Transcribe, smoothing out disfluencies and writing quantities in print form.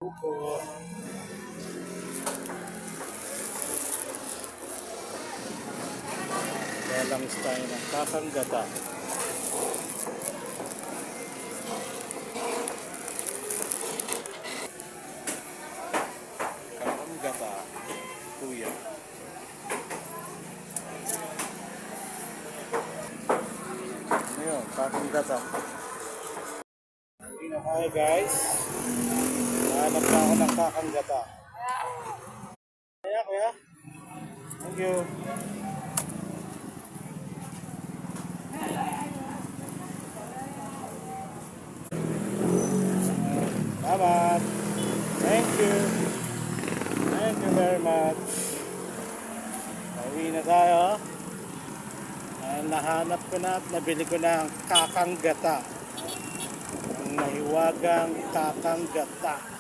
Opo. Lalangis tayo ng kakanggata. Kakanggata, kuya. Ano yun? Kakanggata. Hindi na tayo guys. Hanap na ako ng kakanggata. Kaya kuya. Thank you. Salamat. Thank you. Thank you very much. Pauwi na tayo. Nahanap ko na at nabili ko na ang kakanggata. Ang mahiwagang kakanggata.